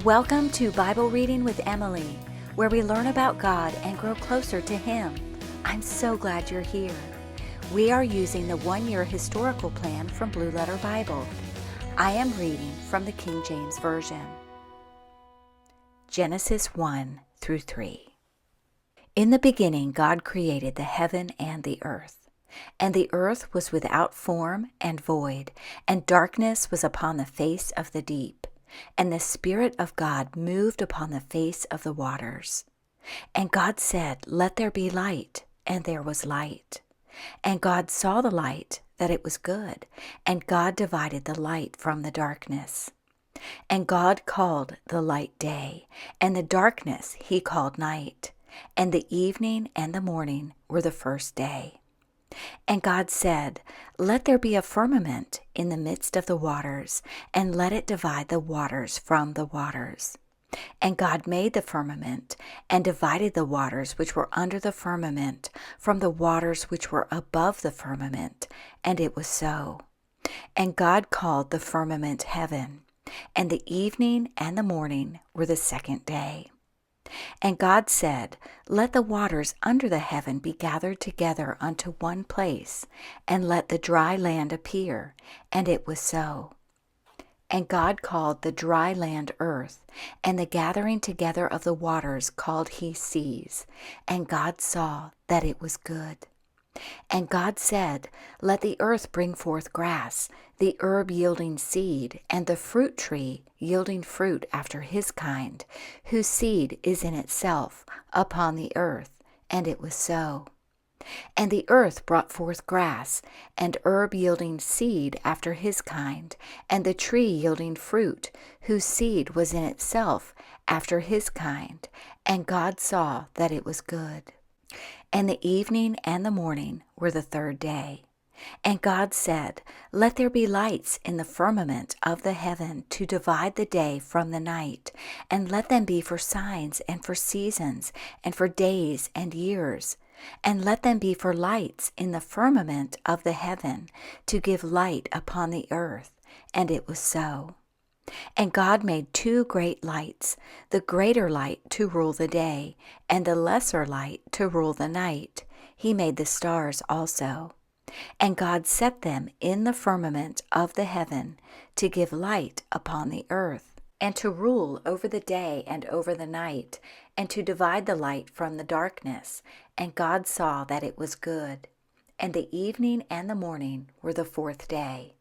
Welcome to Bible Reading with Emily, where we learn about God and grow closer to Him. I'm so glad you're here. We are using the one-year historical plan from Blue Letter Bible. I am reading from the King James Version. Genesis 1 through 3. In the beginning, God created the heaven and the earth. And the earth was without form and void, and darkness was upon the face of the deep. And the Spirit of God moved upon the face of the waters. And God said, "Let there be light," and there was light. And God saw the light, that it was good, and God divided the light from the darkness. And God called the light day, and the darkness He called night. And the evening and the morning were the first day. And God said, "Let there be a firmament in the midst of the waters, and let it divide the waters from the waters." And God made the firmament, and divided the waters which were under the firmament from the waters which were above the firmament, and it was so. And God called the firmament heaven, and the evening and the morning were the second day. And God said, "Let the waters under the heaven be gathered together unto one place, and let the dry land appear." And it was so. And God called the dry land earth, and the gathering together of the waters called He seas. And God saw that it was good. And God said, "Let the earth bring forth grass, the herb yielding seed, and the fruit tree yielding fruit after his kind, whose seed is in itself upon the earth." And it was so. And the earth brought forth grass, and herb yielding seed after his kind, and the tree yielding fruit, whose seed was in itself after his kind. And God saw that it was good. And the evening and the morning were the third day. And God said, "Let there be lights in the firmament of the heaven to divide the day from the night, and let them be for signs and for seasons and for days and years. And let them be for lights in the firmament of the heaven to give light upon the earth." And it was so. And God made two great lights, the greater light to rule the day, and the lesser light to rule the night. He made the stars also. And God set them in the firmament of the heaven to give light upon the earth, and to rule over the day and over the night, and to divide the light from the darkness. And God saw that it was good. And the evening and the morning were the fourth day.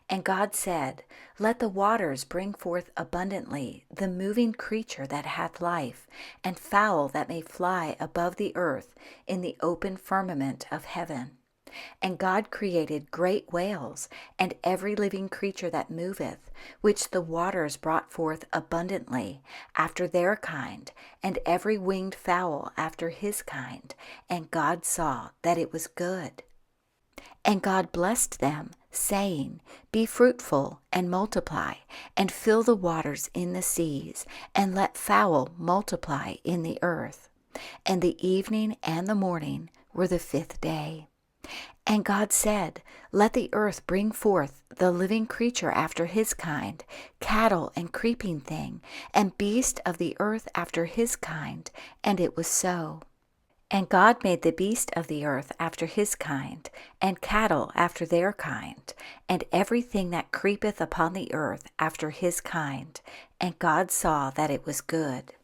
And God said, "Let the waters bring forth abundantly the moving creature that hath life, and fowl that may fly above the earth in the open firmament of heaven." And God created great whales, and every living creature that moveth, which the waters brought forth abundantly, after their kind, and every winged fowl after his kind. And God saw that it was good. And God blessed them, saying, "Be fruitful, and multiply, and fill the waters in the seas, and let fowl multiply in the earth." And the evening and the morning were the fifth day. And God said, "Let the earth bring forth the living creature after his kind, cattle and creeping thing, and beast of the earth after his kind." And it was so. And God made the beast of the earth after his kind, and cattle after their kind, and everything that creepeth upon the earth after his kind. And God saw that it was good.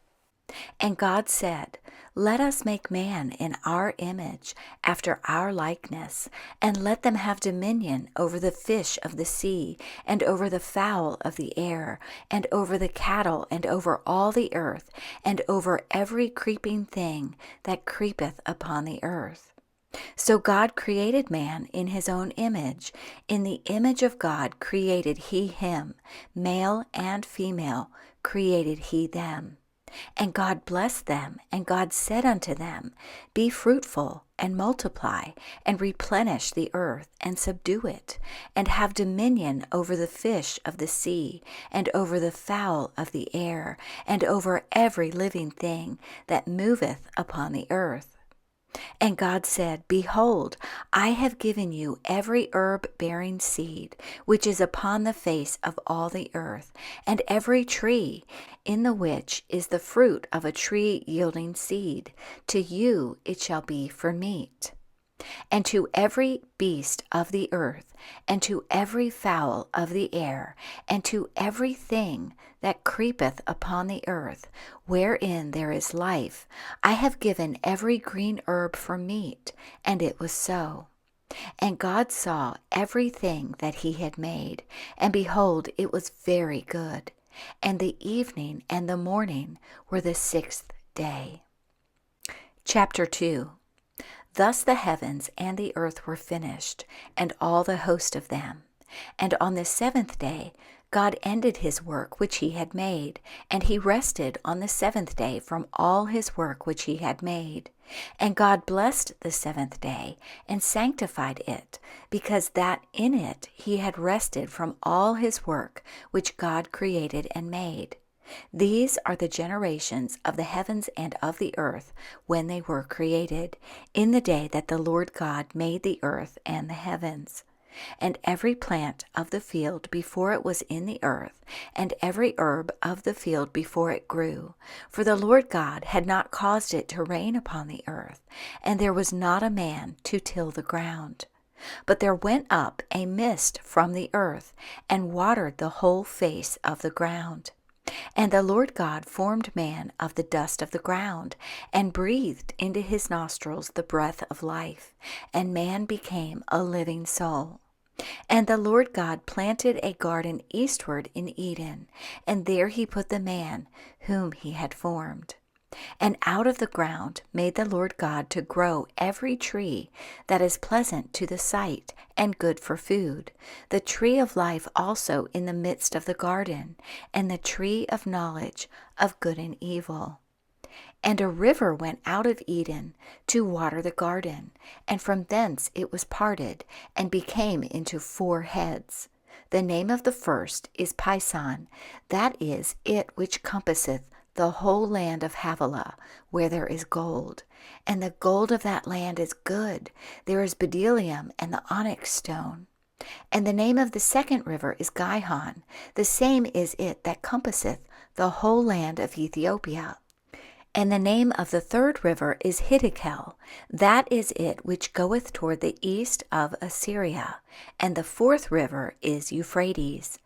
And God said, "Let us make man in our image, after our likeness, and let them have dominion over the fish of the sea, and over the fowl of the air, and over the cattle, and over all the earth, and over every creeping thing that creepeth upon the earth." So God created man in his own image. In the image of God created he him, male and female created he them. And God blessed them, and God said unto them, "Be fruitful, and multiply, and replenish the earth, and subdue it, and have dominion over the fish of the sea, and over the fowl of the air, and over every living thing that moveth upon the earth." And God said, "Behold, I have given you every herb-bearing seed, which is upon the face of all the earth, and every tree, in the which is the fruit of a tree yielding seed. To you it shall be for meat. And to every beast of the earth, and to every fowl of the air, and to every thing that creepeth upon the earth, wherein there is life, I have given every green herb for meat. And it was so. And God saw everything that he had made, and behold, it was very good. And the evening and the morning were the sixth day. Chapter 2. Thus the heavens and the earth were finished, and all the host of them. And on the seventh day God ended his work which he had made, and he rested on the seventh day from all his work which he had made. And God blessed the seventh day, and sanctified it, because that in it he had rested from all his work which God created and made. These are the generations of the heavens and of the earth when they were created, in the day that the Lord God made the earth and the heavens. And every plant of the field before it was in the earth, and every herb of the field before it grew. For the Lord God had not caused it to rain upon the earth, and there was not a man to till the ground. But there went up a mist from the earth, and watered the whole face of the ground. And the Lord God formed man of the dust of the ground, and breathed into his nostrils the breath of life, and man became a living soul. And the Lord God planted a garden eastward in Eden, and there he put the man whom he had formed. And out of the ground made the Lord God to grow every tree that is pleasant to the sight and good for food, the tree of life also in the midst of the garden, and the tree of knowledge of good and evil. And a river went out of Eden to water the garden, and from thence it was parted, and became into 4 heads. The name of the first is Pison, that is it which compasseth the whole land of Havilah, where there is gold. And the gold of that land is good. There is bdellium and the onyx stone. And the name of the second river is Gihon. The same is it that compasseth the whole land of Ethiopia. And the name of the third river is Hiddekel. That is it which goeth toward the east of Assyria. And the fourth river is Euphrates.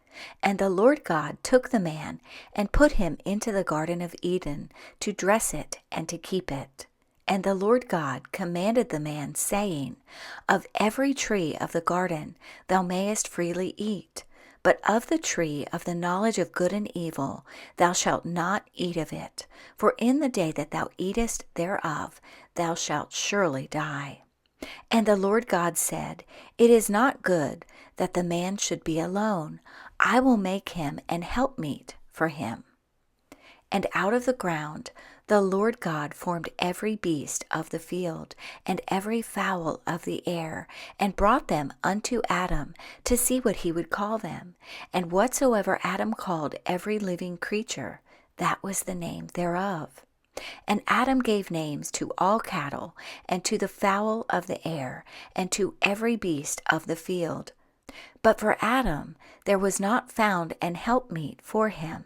And the Lord God took the man, and put him into the garden of Eden, to dress it and to keep it. And the Lord God commanded the man, saying, Of every tree of the garden thou mayest freely eat, but of the tree of the knowledge of good and evil thou shalt not eat of it, for in the day that thou eatest thereof thou shalt surely die. And the Lord God said, It is not good that the man should be alone. I will make him an helpmeet for him. And out of the ground the Lord God formed every beast of the field, and every fowl of the air, and brought them unto Adam, to see what he would call them. And whatsoever Adam called every living creature, that was the name thereof. And Adam gave names to all cattle, and to the fowl of the air, and to every beast of the field. But for Adam there was not found an helpmeet for him.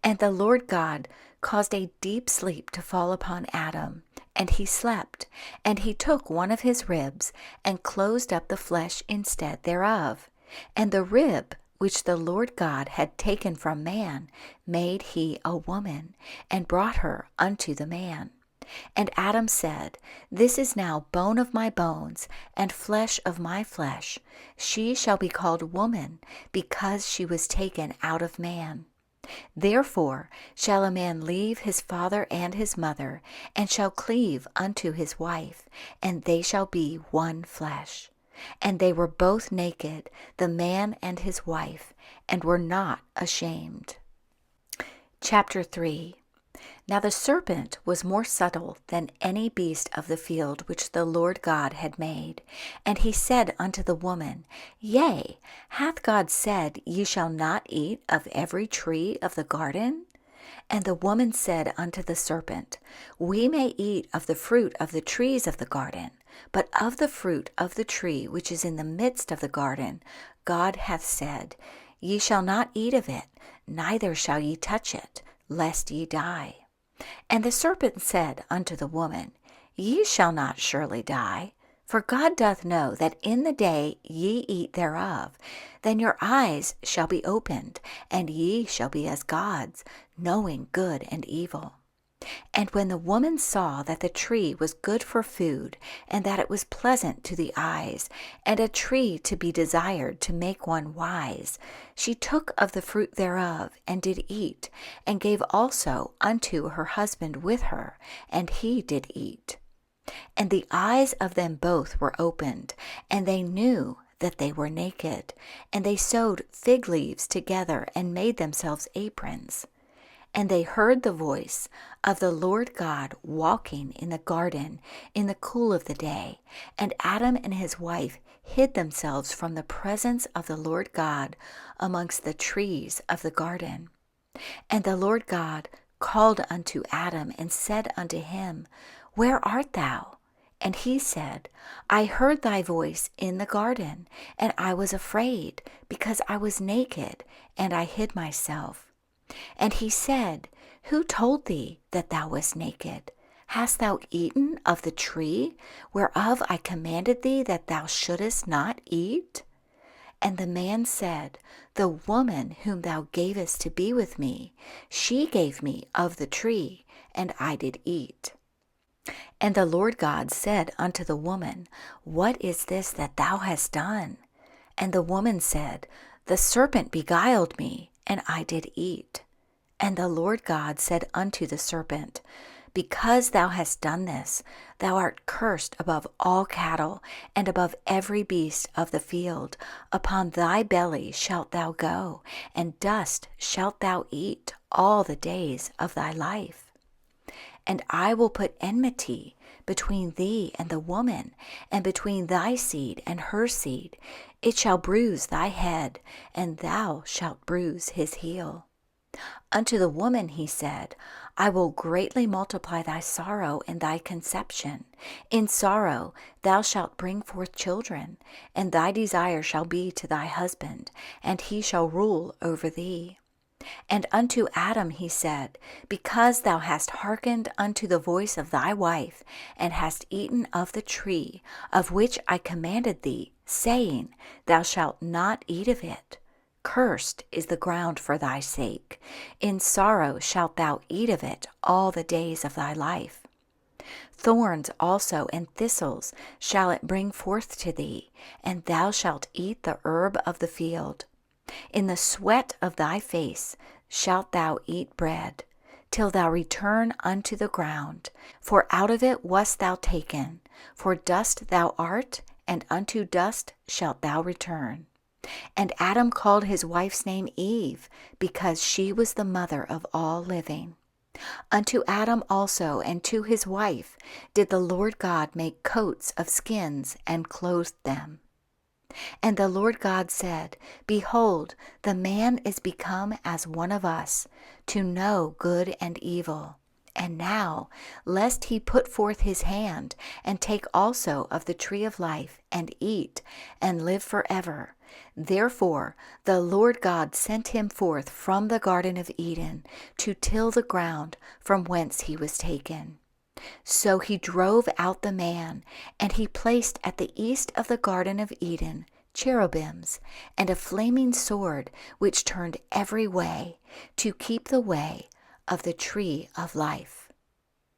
And the Lord God caused a deep sleep to fall upon Adam, and he slept. And he took one of his ribs, and closed up the flesh instead thereof. And the rib which the Lord God had taken from man made he a woman, and brought her unto the man. And Adam said, This is now bone of my bones, and flesh of my flesh. She shall be called woman, because she was taken out of man. Therefore shall a man leave his father and his mother, and shall cleave unto his wife, and they shall be one flesh. And they were both naked, the man and his wife, and were not ashamed. Chapter 3. Now the serpent was more subtle than any beast of the field which the Lord God had made. And he said unto the woman, Yea, hath God said, Ye shall not eat of every tree of the garden? And the woman said unto the serpent, We may eat of the fruit of the trees of the garden, but of the fruit of the tree which is in the midst of the garden, God hath said, Ye shall not eat of it, neither shall ye touch it, lest ye die. And the serpent said unto the woman, Ye shall not surely die. For God doth know that in the day ye eat thereof, then your eyes shall be opened, and ye shall be as gods, knowing good and evil. And when the woman saw that the tree was good for food, and that it was pleasant to the eyes, and a tree to be desired to make one wise, she took of the fruit thereof, and did eat, and gave also unto her husband with her, and he did eat. And the eyes of them both were opened, and they knew that they were naked. And they sewed fig leaves together, and made themselves aprons. And they heard the voice of the Lord God walking in the garden in the cool of the day. And Adam and his wife hid themselves from the presence of the Lord God amongst the trees of the garden. And the Lord God called unto Adam, and said unto him, Where art thou? And he said, I heard thy voice in the garden, and I was afraid, because I was naked, and I hid myself. And he said, Who told thee that thou wast naked? Hast thou eaten of the tree, whereof I commanded thee that thou shouldest not eat? And the man said, The woman whom thou gavest to be with me, she gave me of the tree, and I did eat. And the Lord God said unto the woman, What is this that thou hast done? And the woman said, The serpent beguiled me, and I did eat. And the Lord God said unto the serpent, Because thou hast done this, thou art cursed above all cattle, and above every beast of the field. Upon thy belly shalt thou go, and dust shalt thou eat all the days of thy life. And I will put enmity between thee and the woman, and between thy seed and her seed. It shall bruise thy head, and thou shalt bruise his heel. Unto the woman he said, I will greatly multiply thy sorrow and thy conception. In sorrow thou shalt bring forth children, and thy desire shall be to thy husband, and he shall rule over thee. And unto Adam he said, Because thou hast hearkened unto the voice of thy wife, and hast eaten of the tree, of which I commanded thee, saying, Thou shalt not eat of it. Cursed is the ground for thy sake. In sorrow shalt thou eat of it all the days of thy life. Thorns also and thistles shall it bring forth to thee, and thou shalt eat the herb of the field. In the sweat of thy face shalt thou eat bread, till thou return unto the ground. For out of it wast thou taken, for dust thou art, and unto dust shalt thou return. And Adam called his wife's name Eve, because she was the mother of all living. Unto Adam also and to his wife did the Lord God make coats of skins, and clothed them. And the Lord God said, Behold, the man is become as one of us, to know good and evil. And now, lest he put forth his hand, and take also of the tree of life, and eat, and live forever. Therefore the Lord God sent him forth from the Garden of Eden, to till the ground from whence he was taken. So he drove out the man, and he placed at the east of the Garden of Eden cherubims, and a flaming sword which turned every way, to keep the way of the tree of life.